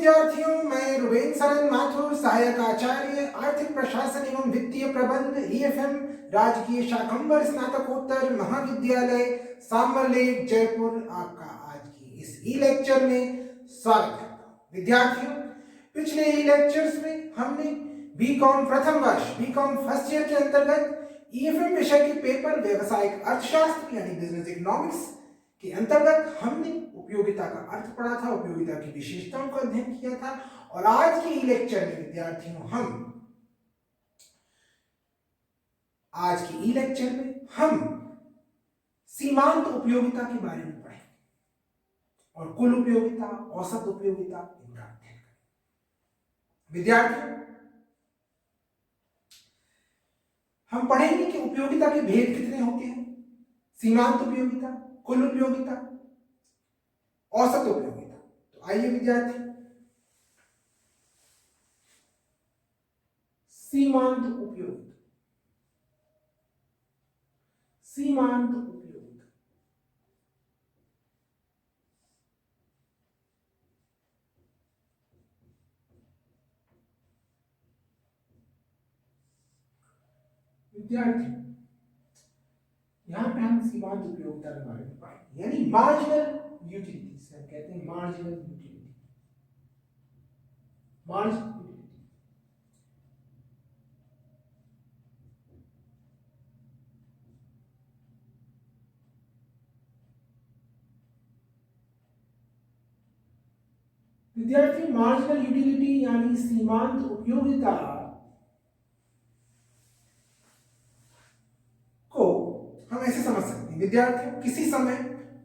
विद्यार्थियों, मैं रुबेन सरन माथुर, सहायक आचार्य आर्थिक प्रशासन एवं वित्तीय प्रबंध ईएफएम राजकीय शाकंभर स्नातकोत्तर महाविद्यालय सांबरलेक जयपुर आपका आज की इस ई लेक्चर में स्वागत करता हूं। विद्यार्थियों, पिछले ई लेक्चर्स में हमने बीकॉम प्रथम वर्ष बीकॉम फर्स्ट ईयर के अंतर्गत ईएफएम विषय के पेपर व्यवसायिक अर्थशास्त्र यानी बिजनेस इकोनॉमिक्स के अंतर्गत हमने उपयोगिता का अर्थ पढ़ा था, उपयोगिता की विशेषताओं का अध्ययन किया था। और आज के ई लेक्चर में विद्यार्थियों आज के ई लेक्चर में हम सीमांत उपयोगिता के बारे में पढ़ेंगे और कुल उपयोगिता, औसत उपयोगिता इनका अध्ययन करेंगे। विद्यार्थियों, हम पढ़ेंगे कि उपयोगिता के भेद कितने होते हैं, सीमांत उपयोगिता, कुल उपयोगिता, औसत उपयोगिता। तो आइए विद्यार्थी, सीमांत उपयोगिता। सीमांत उपयोगिता विद्यार्थी, यहां पे हम सीमांत उपयोगिता के बारे में पढ़ेंगे, यानी मार्जिनल यूटिलिटी से हम कहते हैं मार्जिनल यूटिलिटी। मार्जिनल यूटिलिटी विद्यार्थी, मार्जिनल यूटिलिटी यानी सीमांत उपयोगिता को हम ऐसे समझ सकते हैं विद्यार्थियों, किसी समय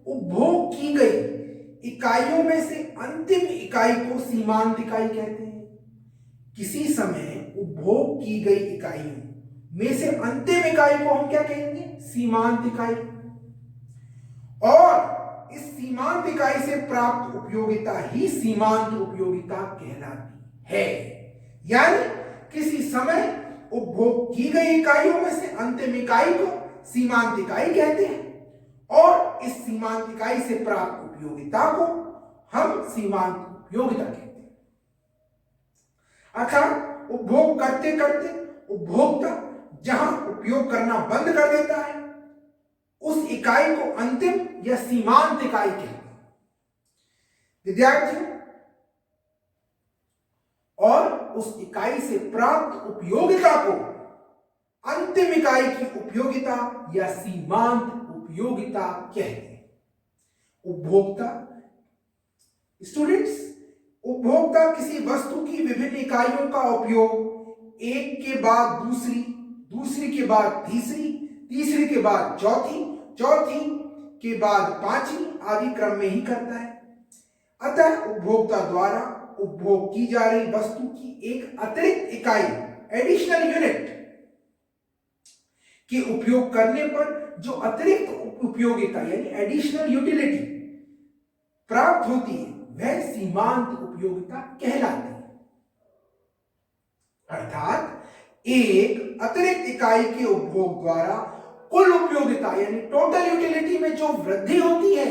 उपभोग की गई इकाइयों में से अंतिम इकाई को सीमांत इकाई कहते हैं। किसी समय उपभोग की गई इकाइयों में से अंतिम इकाई को हम क्या कहेंगे, सीमांत इकाई। और इस सीमांत इकाई से प्राप्त उपयोगिता ही सीमांत उपयोगिता कहलाती है। यानी किसी समय उपभोग की गई इकाइयों में से अंतिम इकाई को सीमांत इकाई कहते हैं और इस सीमांत इकाई से प्राप्त उपयोगिता को हम सीमांत उपयोगिता कहते हैं। अर्थात उपभोग करते करते उपभोक्ता जहां उपयोग करना बंद कर देता है, उस इकाई को अंतिम या सीमांत इकाई कहते हैं। विद्यार्थियों, और उस इकाई से प्राप्त उपयोगिता को अंतिम इकाई की उपयोगिता या सीमांत उपयोगिता कहते हैं। उपभोक्ता, स्टूडेंट्स, उपभोक्ता किसी वस्तु की विभिन्न इकाइयों का उपयोग एक के बाद दूसरी, दूसरी के बाद तीसरी, तीसरी के बाद चौथी, चौथी के बाद पांचवी आदि क्रम में ही करता है। अतः उपभोक्ता द्वारा उपभोग की जा रही वस्तु की एक अतिरिक्त इकाई, एडिशनल यूनिट के उपयोग करने पर जो अतिरिक्त उपयोगिता यानी एडिशनल यूटिलिटी प्राप्त होती है, वह सीमांत उपयोगिता कहलाती है। अर्थात एक अतिरिक्त इकाई के उपभोग द्वारा कुल उपयोगिता यानी टोटल यूटिलिटी में जो वृद्धि होती है,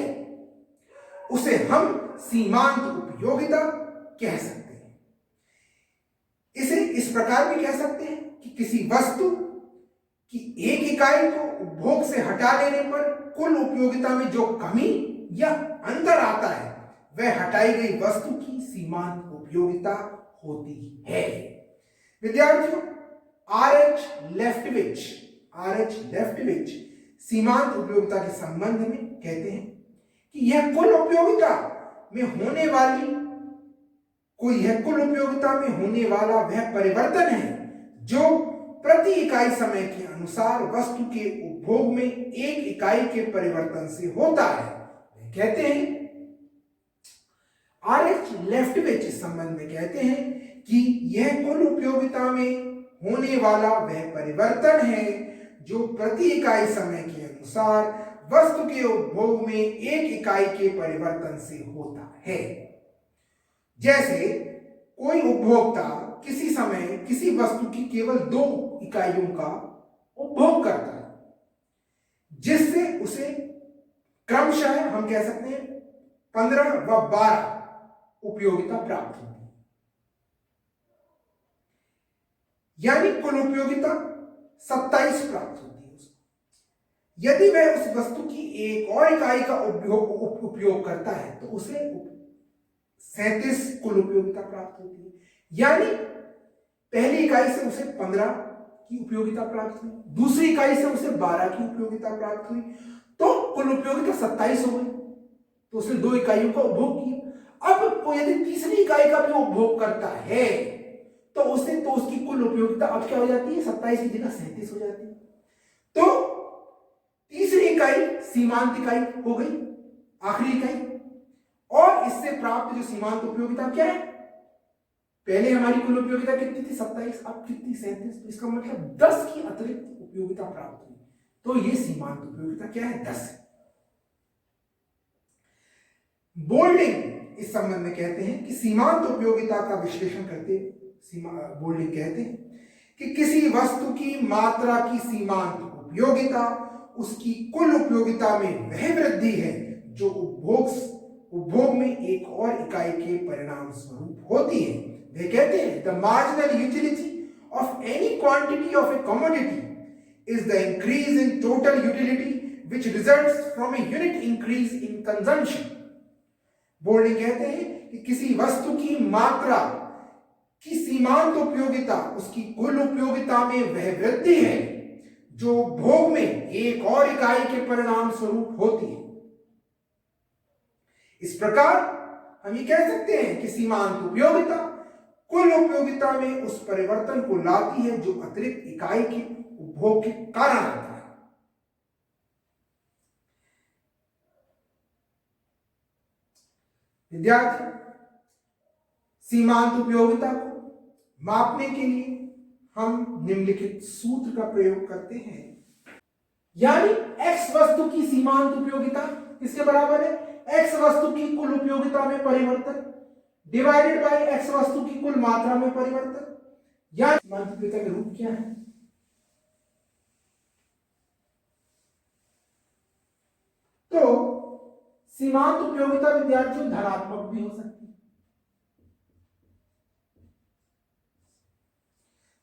उसे हम सीमांत उपयोगिता कह सकते हैं। इसे इस प्रकार भी कह सकते हैं कि किसी वस्तु कि एक इकाई को उपभोग से हटा देने पर कुल उपयोगिता में जो कमी या अंतर आता है, वह हटाई गई वस्तु की सीमांत उपयोगिता होती है। विद्यार्थियों, आरएच लेफ्टविच सीमांत उपयोगिता के संबंध में कहते हैं कि यह कुल उपयोगिता में होने वाला वह परिवर्तन है जो प्रति इकाई समय के अनुसार वस्तु के उपभोग में एक इकाई के परिवर्तन से होता है। कहते हैं आरएच लेफ्टविच इस संबंध में कहते हैं कि यह कुल उपयोगिता में होने वाला वह परिवर्तन है जो प्रति इकाई समय के अनुसार वस्तु के उपभोग में एक इकाई के परिवर्तन से होता है। जैसे कोई उपभोक्ता किसी समय किसी वस्तु की केवल 2 इकाइयों का उपभोग करता है, जिससे उसे क्रमशः हम कह सकते हैं 15 व 12 उपयोगिता प्राप्त होती है। यानी कुल उपयोगिता 27 प्राप्त होती है उसको। यदि वह उस वस्तु की एक और इकाई का उपयोग करता है तो उसे 37 कुल उपयोगिता प्राप्त होती है। यानी पहली इकाई से उसे 15 की उपयोगिता प्राप्त हुई, दूसरी इकाई से उसे 12 की उपयोगिता प्राप्त हुई, तो कुल उपयोगिता 27 हो गई। तो उसने 2 इकाइयों का उपभोग किया। अब वो यदि तीसरी इकाई का भी उपभोग करता है तो उसकी कुल उपयोगिता अब क्या हो जाती है, 27 की जगह 37 हो जाती है। तो तीसरी इकाई सीमांत इकाई हो गई, आखिरी इकाई। और इससे प्राप्त जो सीमांत उपयोगिता क्या है, पहले हमारी कुल उपयोगिता कितनी थी 27, अब कितनी 37। तो इसका मतलब 10 की अतिरिक्त उपयोगिता प्राप्त हुई। तो ये सीमांत उपयोगिता क्या है, 10 है। बोल्डिंग इस संबंध में कहते हैं कि सीमांत उपयोगिता का विश्लेषण करते बोल्डिंग कहते हैं कि किसी वस्तु की मात्रा की सीमांत उपयोगिता उसकी कुल उपयोगिता में वह वृद्धि है जो उपभोग में एक और इकाई के परिणाम स्वरूप होती है। वे कहते हैं the marginal utility of any quantity of A commodity is the increase in total utility which results from a unit increase in consumption। Boulding कहते हैं कि किसी वस्तु की मात्रा की सीमांत उपयोगिता उसकी कुल उपयोगिता में वह वृद्धि है जो भोग में एक और इकाई के परिणाम स्वरूप होती है। इस प्रकार हम ये कह सकते हैं कि सीमांत उपयोगिता कुल उपयोगिता में उस परिवर्तन को लाती है जो अतिरिक्त इकाई के उपभोग के कारण आता है। विद्यार्थी, सीमांत उपयोगिता को मापने के लिए हम निम्नलिखित सूत्र का प्रयोग करते हैं। यानी x वस्तु की सीमांत उपयोगिता किसके बराबर है, x वस्तु की कुल उपयोगिता में परिवर्तन डिवाइडेड बाय x वस्तु की कुल मात्रा में परिवर्तन। या सीमांत उपयोगिता का रूप क्या है, तो सीमांत उपयोगिता विद्यार्थियों धनात्मक भी हो सकती है।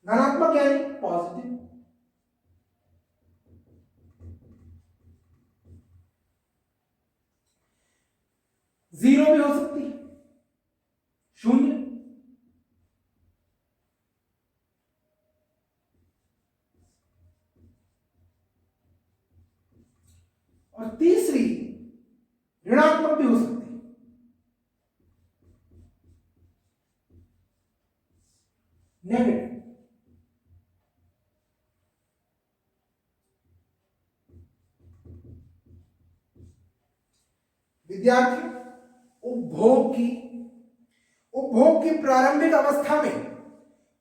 धनात्मक यानी पॉजिटिव, जीरो भी हो सकती है, शून्य, और तीसरी ऋणात्मक भी हो सकती है, नेगेटिव। विद्यार्थी, उपभोग की प्रारंभिक अवस्था में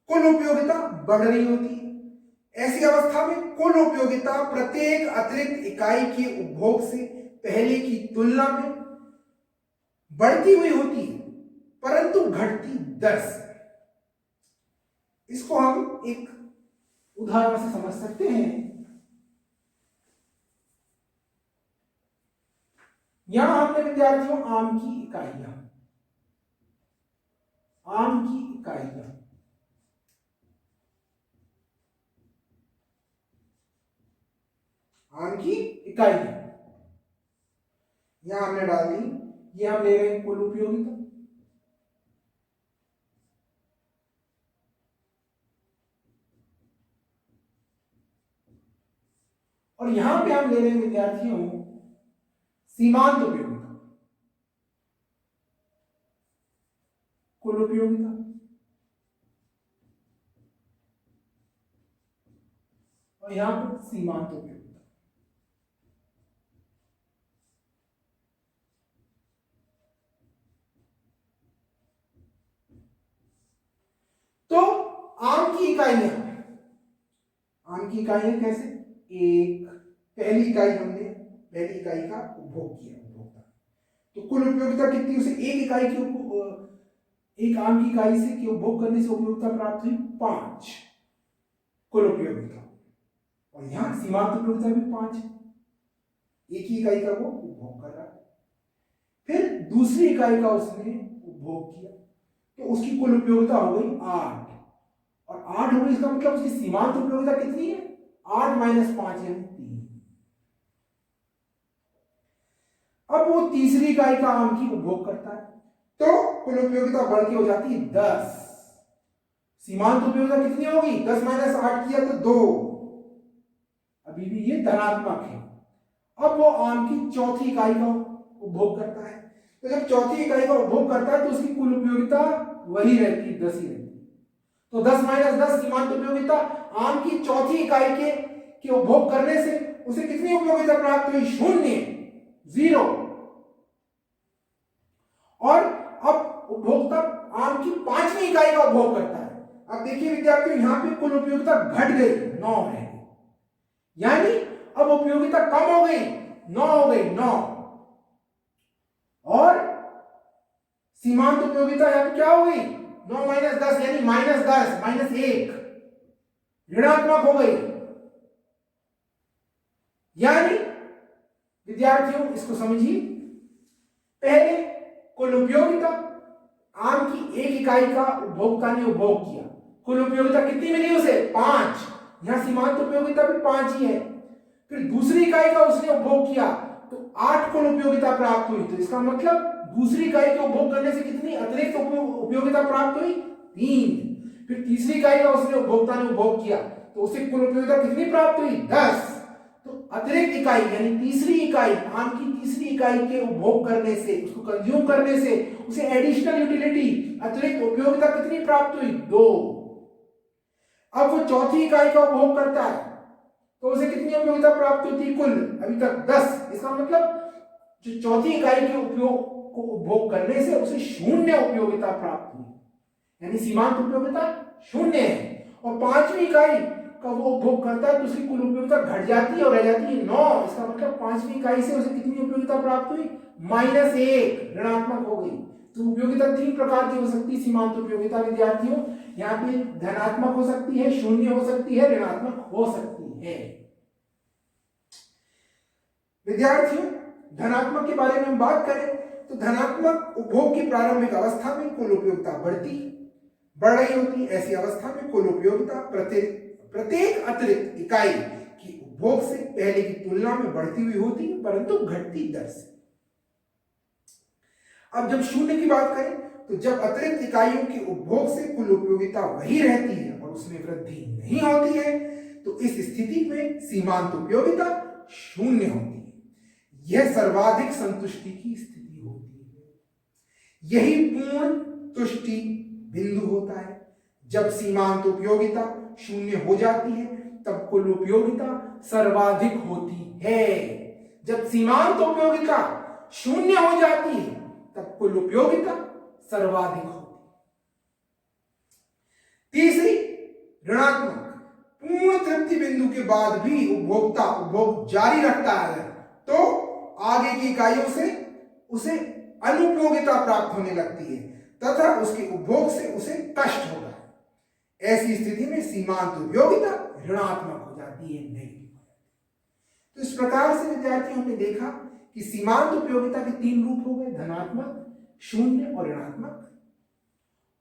कुल उपयोगिता बढ़ रही होती है। ऐसी अवस्था में कुल उपयोगिता प्रत्येक अतिरिक्त इकाई के उपभोग से पहले की तुलना में बढ़ती हुई होती है, परंतु घटती दर से। इसको हम एक उदाहरण से समझ सकते हैं। यहां हमने विद्यार्थियों आम की इकाइयां यहां हमने डाल दी, ये हम ले रहे हैं कुल उपयोगिता, और यहां पे हम ले रहे हैं विद्यार्थियों सीमांत उपयोगिता, कुल उपयोगिता, और यहां पर सीमांत उपयोगिता। तो आम की इकाइयां कैसे, एक पहली इकाई का उपभोग किया उपभोक्ता, तो कुल उपयोगिता कितनी, उसे एक आम की इकाई से के उपभोग करने से उपयोगिता प्राप्त हुई 5 कुल उपयोगिता, और यहां सीमांत उपयोगिता भी 5 है, एक ही इकाई का वो उपभोग कर रहा है। फिर दूसरी इकाई का उसने उपभोग किया तो उसकी कुल उपयोगिता हो गई 8, और 8 हो गई, इसका मतलब उसकी सीमांत उपयोगिता कितनी है? 8 माइनस 5 यानी 3। अब वो तीसरी इकाई का आम की उपभोग करता है तो कुल उपयोगिता बढ़ के हो जाती है 10। सीमांत उपयोगिता कितनी होगी? 10 माइनस 8 किया तो 2, अभी भी ये धनात्मक है। अब वो आम की चौथी इकाई का उपभोग करता है, तो जब चौथी इकाई का उपभोग करता है तो उसकी कुल उपयोगिता वही रहती है, 10 ही रहती है। तो 10 माइनस 10 सीमांत उपयोगिता, आम की चौथी इकाई के उपभोग करने से उसे कितनी उपयोगिता प्राप्त हुई? 0, 0। और अब उपभोक्ता आम की पांचवी इकाई का उपभोग करता है। अब देखिए विद्यार्थियों, यहां पे कुल उपयोगिता घट गई, 9 है, यानी अब उपयोगिता कम हो गई, 9 हो गई, 9। और सीमांत उपयोगिता यहां पे क्या हो गई? 9 माइनस 10 यानी -10, -1, ऋणात्मक हो गई। यानी विद्यार्थियों इसको समझिए, पहले कुल उपयोगिता, आम की एक इकाई का उपभोक्ता ने उपभोग किया, कुल उपयोगिता कितनी मिली उसे? 5। यहां सीमांत उपयोगिता भी 5 ही है। फिर दूसरी इकाई का उसने उपभोग किया तो 8 कुल उपयोगिता प्राप्त हुई, तो इसका मतलब दूसरी इकाई के उपभोग करने से कितनी अतिरिक्त उपयोगिता प्राप्त हुई? 3। फिर तीसरी इकाई का उसने उपभोक्ता ने उपभोग किया तो उसे कुल उपयोगिता कितनी प्राप्त हुई? 10। तो अतिरिक्त इकाई यानी तीसरी इकाई, आम की तीसरी इकाई के उपभोग करने से, उसको कंज्यूम करने से उसे एडिशनल यूटिलिटी, अतिरिक्त उपयोगिता कितनी प्राप्त हुई? 2। अब वो चौथी इकाई का उपभोग करता है तो उसे कितनी उपयोगिता प्राप्त होती है? कुल अभी तक 10। इसका मतलब जो चौथी इकाई के उपयोग को उपभोग करने से उसे 0 उपयोगिता प्राप्त हुई, यानी सीमांत उपयोगिता 0 है। और पांचवी इकाई का वो उपभोग करता है तो उसकी कुल उपयोगिता घट जाती है और रह जाती है 9। इसका मतलब पांचवी इकाई से उसे कितनी उपयोगिता प्राप्त हुई? -1, ऋणात्मक हो गई। तो उपयोगिता 3 प्रकार की हो सकती है सीमांत उपयोगिता विद्यार्थियों। यहाँ पे धनात्मक हो सकती है, 0 हो सकती है, ऋणात्मक हो सकती है। विद्यार्थियों, धनात्मक के बारे में हम बात करें तो धनात्मक उपभोग की प्रारंभिक अवस्था में कुल उपयोगिता बढ़ रही होती। ऐसी अवस्था में कुल उपयोगिता प्रत्येक अतिरिक्त इकाई की उपभोग से पहले की तुलना में बढ़ती हुई होती है, परंतु घटती दर से। अब जब 0 की बात करें तो जब अतिरिक्त इकाइयों के उपभोग से कुल उपयोगिता वही रहती है और उसमें वृद्धि नहीं होती है तो इस स्थिति में सीमांत उपयोगिता 0 होती है। यह सर्वाधिक संतुष्टि की स्थिति होती है। यही पूर्ण तुष्टि बिंदु होता है। जब सीमांत उपयोगिता 0 हो जाती है तब कुल उपयोगिता सर्वाधिक होती है। जब सीमांत उपयोगिता 0 हो जाती है तब कुल उपयोगिता सर्वाधिक होती है। तीसरी, ऋणात्मक। पूर्ण तृप्ति बिंदु के बाद भी उपभोक्ता उपभोग जारी रखता है तो आगे की इकाइयों से उसे अनुपयोगिता प्राप्त होने लगती है तथा उसके उपभोग से उसे कष्ट होता है। ऐसी स्थिति में सीमांत उपयोगिता ऋणात्मक हो जाती है, नेगेटिव। तो इस प्रकार से विद्यार्थियों हमने देखा कि सीमांत उपयोगिता के 3 रूप हो गए, धनात्मक, 0 और ऋणात्मक।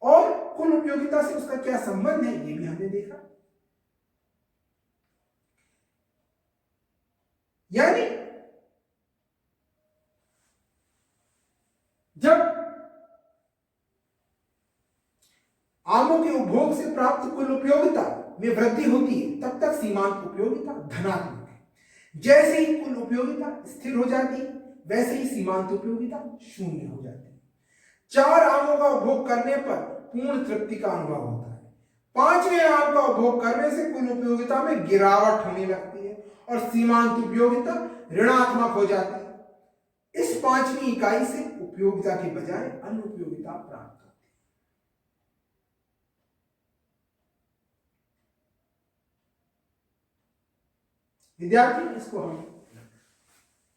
और कुल उपयोगिता से उसका क्या संबंध है ये भी हमने देखा। यानी जब आमों के उपभोग से प्राप्त कुल उपयोगिता में वृद्धि होती है तब तक सीमांत उपयोगिता धनात्मक है। जैसे ही कुल उपयोगिता स्थिर हो जाती है वैसे ही सीमांत उपयोगिता 0 हो जाती है। 4 आमों का उपभोग करने पर पूर्ण तृप्ति का अनुभव होता है। 5वें आम का उपभोग करने से कुल उपयोगिता में गिरावट होने लगती है और सीमांत उपयोगिता ऋणात्मक हो जाती है। इस 5वीं इकाई से उपयोगिता के बजाय अनुपयोगिता प्राप्त होती है। विद्यार्थी, इसको हम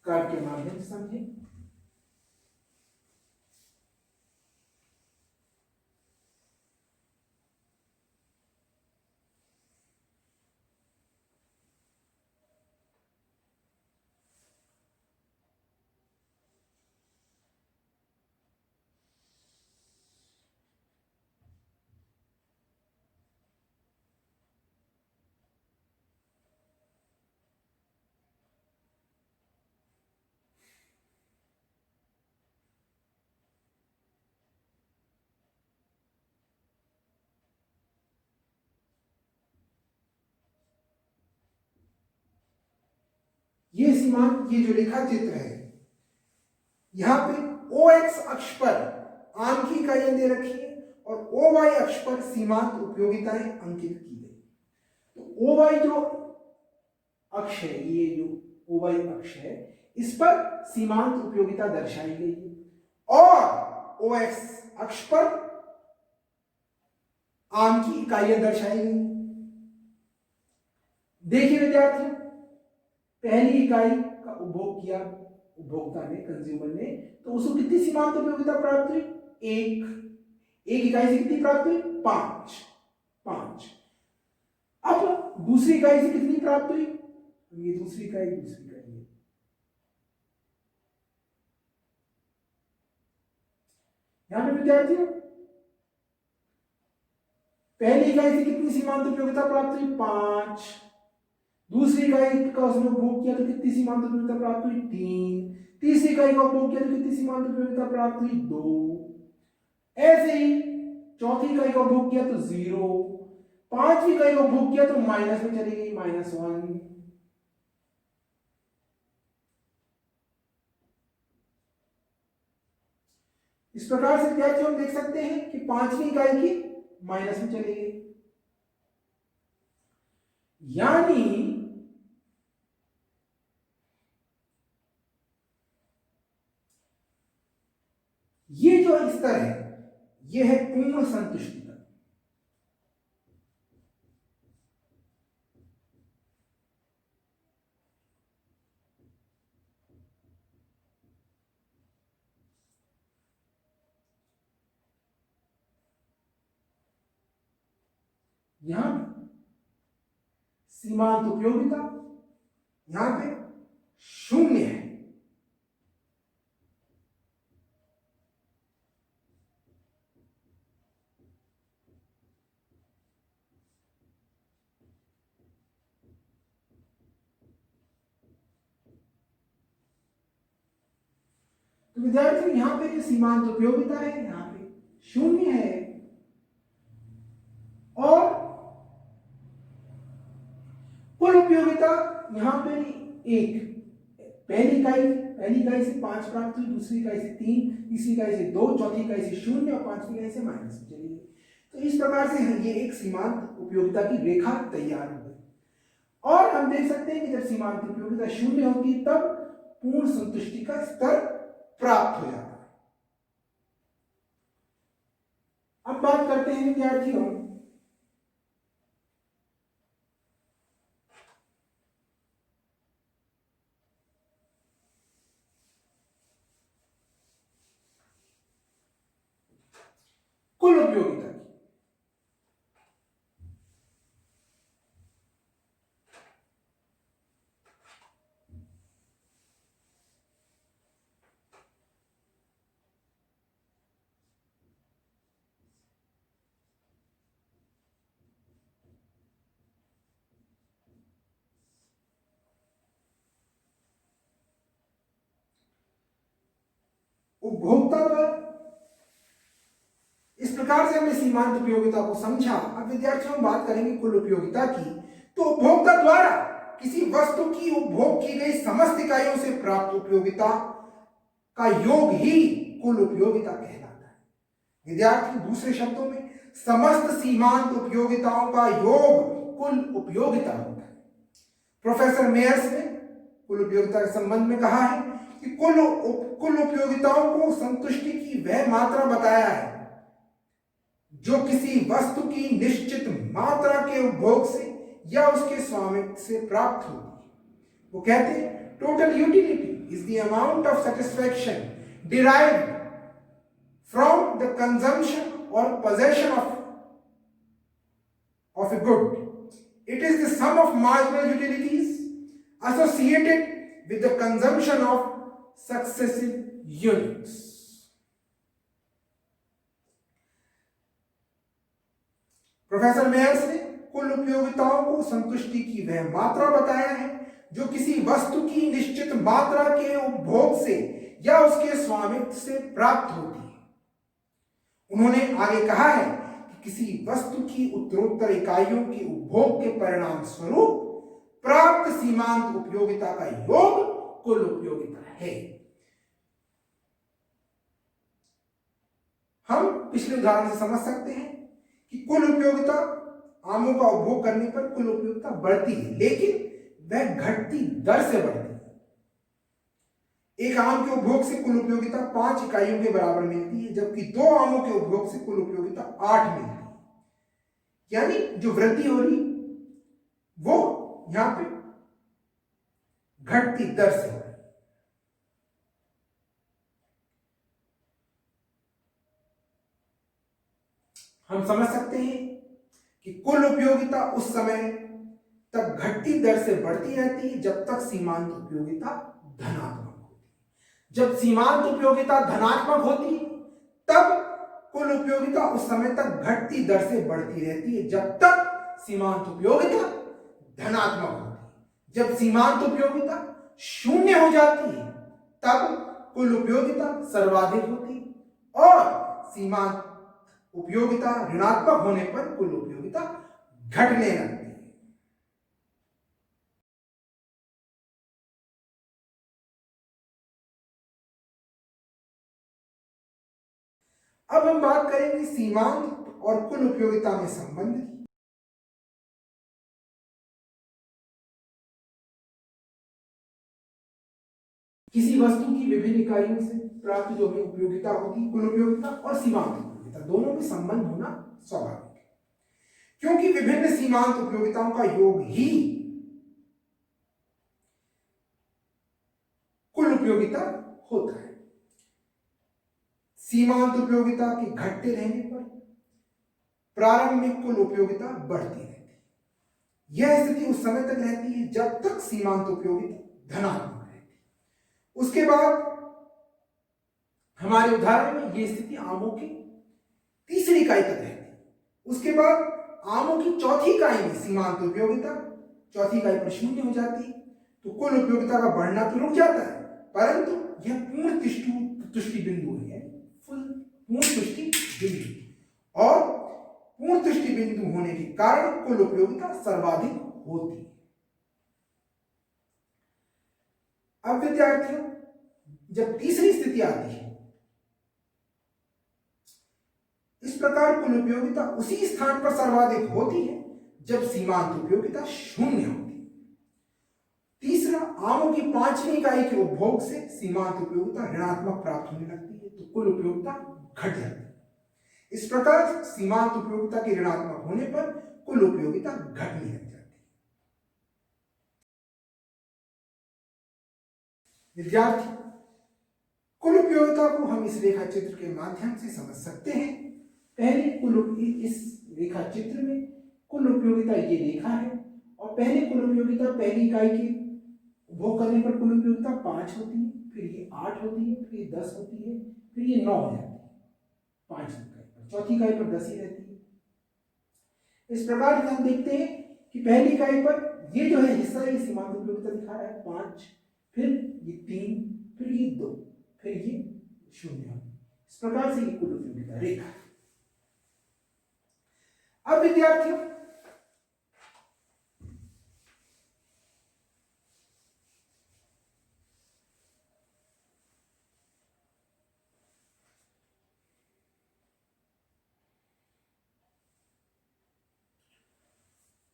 कार्य के माध्यम से समझें। ये सीमांत, ये जो रेखा चित्र है, यहां पे OX अक्ष पर आम की इकाइयां दे रखी है और OY अक्ष पर सीमांत उपयोगिताएं अंकित की गई। तो OY जो अक्ष है, ये जो OY अक्ष है, इस पर सीमांत उपयोगिता दर्शाई गई है और OX अक्ष पर आम की इकाइयां दर्शाई गई। देखिए विद्यार्थियों, पहली इकाई का उपभोग किया उपभोक्ता ने, कंज्यूमर ने, तो उसको कितनी सीमांत उपयोगिता प्राप्त हुई? एक इकाई से कितनी प्राप्त हुई? 5। अब दूसरी इकाई से कितनी प्राप्त हुई? ये दूसरी इकाई यहां पे विद्यार्थियों, पहली इकाई से कितनी सीमांत उपयोगिता प्राप्त हुई? 5। दूसरी इकाई का उसने उपभोग किया तो कितनी सीमांत उपयोगिता प्राप्त हुई? 3। तीसरी इकाई का उपभोग किया तो कितनी सीमांत उपयोगिता प्राप्त हुई? 2। ऐसे ही चौथी इकाई का उपभोग किया तो 0। पांचवी इकाई का उपभोग किया तो माइनस में चली गई, -1। इस प्रकार से विद्यार्थियों हम देख सकते हैं कि पांचवी इकाई की माइनस में चली गई, यानी ये जो स्तर है, ये है पूर्ण संतुष्टि का। यहां सीमांत उपयोगिता यहां पे 0 है। तो विद्यार्थियों, यहां पे जो सीमांत उपयोगिता है, यहां पे 0 है और कुल उपयोगिता यहां पे 1। पहली इकाई से 5 प्राप्त हुई, दूसरी इकाई से 3, तीसरी इकाई से 2, चौथी इकाई से 0 और पांचवी इकाई से माइनस में चली गई। तो इस प्रकार से ये एक सीमांत उपयोगिता की रेखा तैयार हो गई और हम देख सकते हैं कि जब सीमांत उपयोगिता 0 होती है तब पूर्ण संतुष्टि का स्तर प्राप्त हो जाता है। अब बात करते हैं विद्यार्थियों कुल उपयोगिता की। उपभोक्ता द्वारा इस प्रकार से हमने सीमांत उपयोगिता को समझा। अब विद्यार्थियों, हम बात करेंगे कुल उपयोगिता की। तो उपभोक्ता द्वारा किसी वस्तु की उपभोग की गई समस्त इकाइयों से प्राप्त उपयोगिता का योग ही कुल उपयोगिता कहलाता है। विद्यार्थी, दूसरे शब्दों में समस्त सीमांत उपयोगिताओं का योग कुल उपयोगिता होता है। प्रोफेसर मेयर्स ने कुल उपयोगिता के संबंध में कहा है कि कुल उपयोगिताओं को संतुष्टि की वह मात्रा बताया है जो किसी वस्तु की निश्चित मात्रा के उपभोग से या उसके स्वामित्व से प्राप्त होती है। वो कहते हैं, total utility is the amount of satisfaction derived from the consumption और possession of a good. It is the sum of marginal utilities associated with the consumption of successive units. Professor Myers ने कुल उपयोगिताओं को संतुष्टि की वह मात्रा बताया है जो किसी वस्तु की निश्चित मात्रा के उपभोग से या उसके स्वामित्व से प्राप्त होती है। उन्होंने आगे कहा है कि किसी वस्तु की उत्तरोत्तर इकाइयों के उपभोग के परिणाम स्वरूप प्राप्त सीमांत उपयोगिता का योग कुल उपयोगिता है। हम पिछले उदाहरण से समझ सकते हैं कि कुल उपयोगिता आमों का उपभोग करने पर कुल उपयोगिता बढ़ती है, लेकिन वह घटती दर से बढ़ती है। एक आम के उपभोग से कुल उपयोगिता 5 इकाइयों के बराबर मिलती है, जबकि 2 आमों के उपभोग से कुल उपयोगिता 8 मिलती है। यानी जो वृद्धि हो रही वो यहां पे घटती दर से हो रही। हम समझ सकते हैं कि कुल उपयोगिता उस समय तक घटती दर से बढ़ती रहती है जब तक सीमांत उपयोगिता धनात्मक होती है। जब सीमांत उपयोगिता धनात्मक होती है तब कुल उपयोगिता उस समय तक घटती दर से बढ़ती रहती है जब तक सीमांत उपयोगिता धनात्मक होती है। जब सीमांत उपयोगिता शून्य हो जाती है तब कुल उपयोगिता सर्वाधिक होती है और सीमांत उपयोगिता ऋणात्मक होने पर कुल उपयोगिता घटने लगती है। अब हम बात करेंगे सीमांत और कुल उपयोगिता में संबंध की। किसी वस्तु की विभिन्न इकाइयों से प्राप्त जो हमें उपयोगिता होगी, कुल उपयोगिता और सीमांत उपयोगिता, दोनों में संबंध होना स्वाभाविक है, क्योंकि विभिन्न सीमांत उपयोगिताओं का योग ही कुल उपयोगिता होता है। सीमांत उपयोगिता के घटते रहने पर प्रारंभिक कुल उपयोगिता बढ़ती रहती है। यह स्थिति उस समय तक रहती है जब तक सीमांत उपयोगिता धनात्मक रहती है। उसके बाद हमारे उदाहरण में यह स्थिति आमों की तीसरी इकाई तक रहती है। उसके बाद आमों की चौथी इकाई में सीमांत उपयोगिता चौथी इकाई पर शून्य हो जाती है, तो कुल उपयोगिता का बढ़ना तो रुक जाता है, परंतु यह पूर्ण तुष्टि बिंदु है, पूर्ण तुष्टि बिंदु, और पूर्ण तुष्टि बिंदु होने के कारण कुल उपयोगिता सर्वाधिक होती है। अब विद्यार्थियों, जब तीसरी स्थिति आती है, इस प्रकार कुल उपयोगिता उसी स्थान पर सर्वाधिक होती है जब सीमांत उपयोगिता शून्य होती है। तीसरा, आमों की 5वीं इकाई के उपभोग से सीमांत उपयोगिता ऋणात्मक प्राप्त होने लगती है, तो कुल उपयोगिता घट जाती है। इस प्रकार सीमांत उपयोगिता के ऋणात्मक होने पर कुल उपयोगिता घटने लग जाती है। विद्यार्थी, कुल उपयोगिता को हम इस रेखा चित्र के माध्यम से समझ सकते हैं। पहले इस रेखा चित्र में कुल उपयोगिता ये रेखा है और पहले कुल उपयोगिता पहली इकाई के उपभोग करने पर कुल उपयोगिता 5 होती है, फिर ये 8 होती है, फिर ये 10 होती है, फिर ये 9 हो जाती है 5 इकाई पर, चौथी इकाई पर 10 ही रहती है। इस प्रकार से हम देखते हैं कि पहली इकाई पर ये जो है हिस्सा, ये सीमांत उपयोगिता दिखा रहा है 5, फिर ये 3, फिर ये 2, फिर ये 0। इस प्रकार से ये कुल उपयोगिता रेखा है। अब विद्यार्थियों,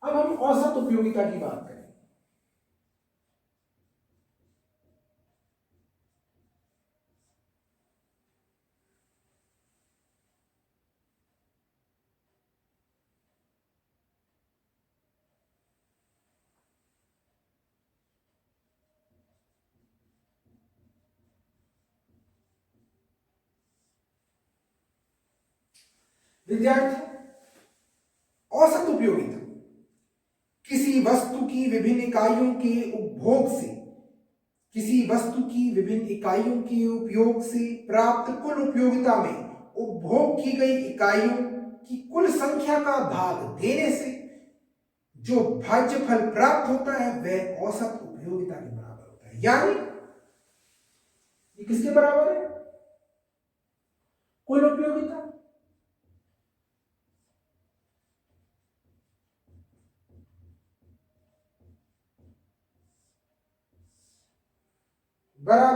अब हम औसत उपयोगिता की बात करें। विद्यार्थी, औसत उपयोगिता किसी वस्तु की विभिन्न इकाइयों के उपभोग से, किसी वस्तु की विभिन्न इकाइयों के उपयोग से प्राप्त कुल उपयोगिता में उपभोग की गई इकाइयों की कुल संख्या का भाग देने से जो भाज्यफल प्राप्त होता है वह औसत उपयोगिता के बराबर होता है। यानी ये किसके बराबर है? कुल उपयोगिता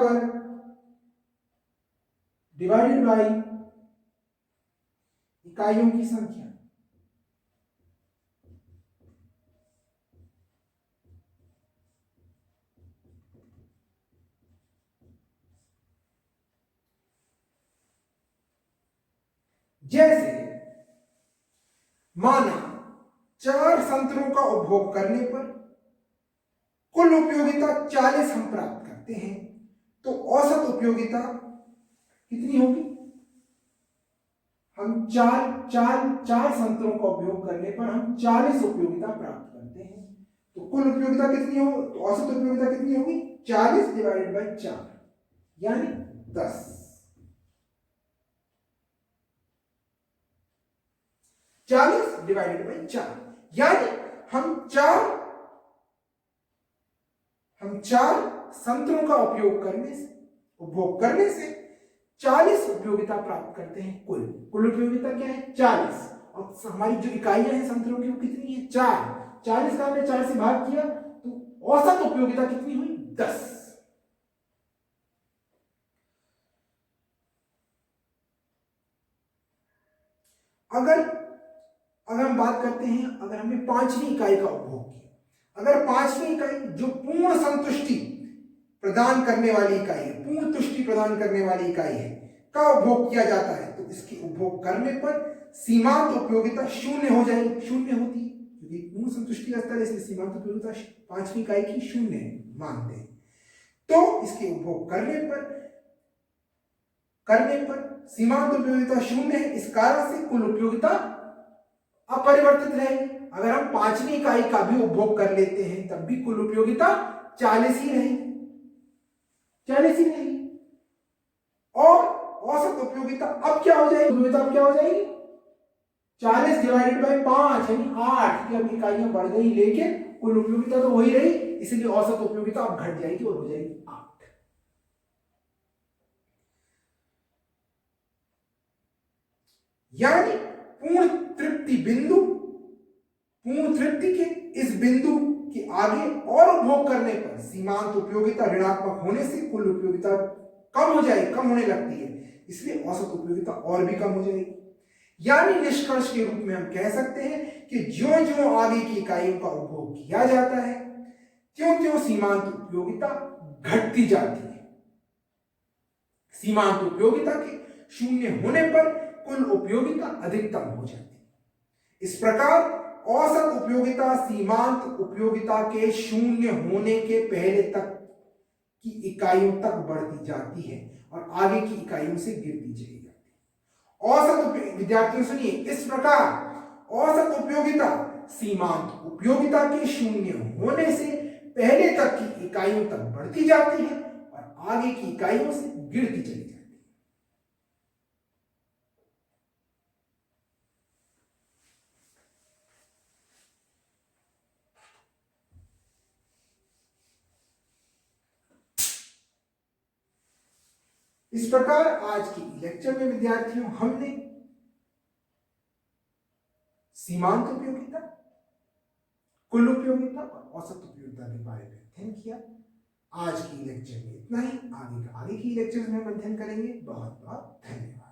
बराबर डिवाइडेड बाई इकाइयों की संख्या। जैसे माना 4 संतरों का उपभोग करने पर कुल उपयोगिता 40 हम प्राप्त करते हैं, तो औसत उपयोगिता कितनी होगी? हम चार संतरों का उपयोग करने पर हम 40 उपयोगिता प्राप्त करते हैं, तो कुल उपयोगिता कितनी हो, तो औसत उपयोगिता कितनी होगी? 40 डिवाइडेड बाई 4 यानी 10। 40 डिवाइडेड बाई 4 यानी हम चार संतरों का उपभोग करने से 40 उपयोगिता प्राप्त करते हैं। कुल उपयोगिता क्या है? 40। और हमारी जो इकाइयां हैं संतरों की वो कितनी है? 4। 40 का हमने 4 से भाग किया तो औसत उपयोगिता कितनी हुई? 10। अगर हम बात करते हैं, अगर हमने 5वीं इकाई का उपभोग किया, अगर 5वीं इकाई जो पूर्ण संतुष्टि प्रदान करने वाली इकाई है, पूर्ण तुष्टि प्रदान करने वाली इकाई है, का उपभोग किया जाता है, तो इसके उपभोग करने पर सीमांत उपयोगिता शून्य हो जाएगी, शून्य होती है क्योंकि पूर्ण संतुष्टि का स्तर, इसलिए सीमांत उपयोगिता 5वीं इकाई की शून्य मानते हैं। तो इसके उपभोग करने पर सीमांत उपयोगिता शून्य है, इस कारण से कुल उपयोगिता अपरिवर्तित रहेगी। अगर हम 5वीं इकाई का भी उपभोग कर लेते हैं तब भी कुल उपयोगिता 40 ही रहेगी, 40 ही रहेगी। और औसत उपयोगिता अब क्या हो जाएगी? उपयोगिता अब क्या हो जाएगी? 40 डिवाइडेड बाई 5 यानी 8 की अब इकाइयां बढ़ गई, लेकिन कुल उपयोगिता तो वही रही, इसलिए औसत उपयोगिता अब घट जाएगी और हो जाएगी 8। यानी पूर्ण तृप्ति के इस बिंदु के आगे और उपभोग करने पर सीमांत उपयोगिता ऋणात्मक होने से कुल उपयोगिता कम होने लगती है, इसलिए औसत उपयोगिता और भी कम हो जाएगी। यानी निष्कर्ष के रूप में हम कह सकते हैं कि ज्यों-ज्यों आगे की इकाइयों का उपभोग किया जाता है त्यों-त्यों सीमांत उपयोगिता घटती जाती है। सीमांत उपयोगिता के शून्य होने पर कुल उपयोगिता अधिकतम हो जाती है। इस प्रकार औसत उपयोगिता सीमांत उपयोगिता के शून्य होने के पहले तक की इकाइयों तक बढ़ती जाती है और आगे की इकाइयों से गिरती चली जाती है। औसत विद्यार्थियों सुनिए, इस प्रकार औसत उपयोगिता सीमांत उपयोगिता के शून्य होने से पहले तक की इकाइयों तक बढ़ती जाती है और आगे की इकाइयों से गिरती चली जाती है। इस प्रकार आज की लेक्चर में विद्यार्थियों हमने सीमांत उपयोगिता, कुल उपयोगिता और औसत उपयोगिता के बारे में अध्ययन किया। आज की लेक्चर में इतना ही। आगे की लेक्चर में हम अध्ययन करेंगे। बहुत बहुत धन्यवाद।